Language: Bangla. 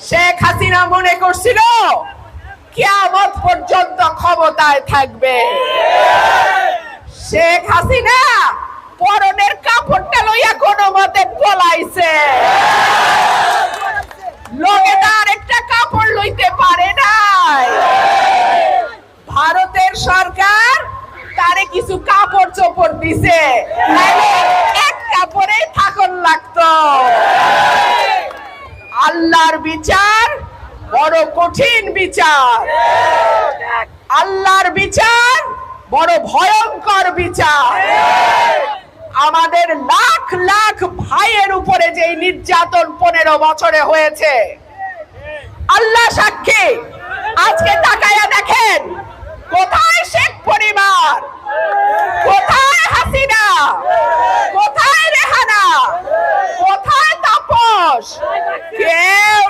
শেখ হাসিনা মনে করছিল কিয়ামত পর্যন্ত ক্ষমতায় থাকবে। শেখ হাসিনা পরনের কাপড়টা লইয়া কোনো মতে পলাইছে। লোকে তার একটা কাপড় লইতে পারে নাই। ভারতের সরকার তারে কিছু কাপড় চোপড় দিছে, এক কাপড়ে থাকন লাগতো। আল্লাহর বিচার বড় কঠিন বিচার, আল্লাহর বিচার বড় ভয়ঙ্কর বিচার। আমাদের লাখ লাখ ভাইয়ের উপরে যে নির্যাতন 15 বছরে হয়েছে, আল্লাহ সাক্ষী। আজকে তাকায়া দেখেন, কোথায় শেখ পরিবার, কোথায় হাসিনা, কোথায় রেহানা, কোথায় তাপস? কেউ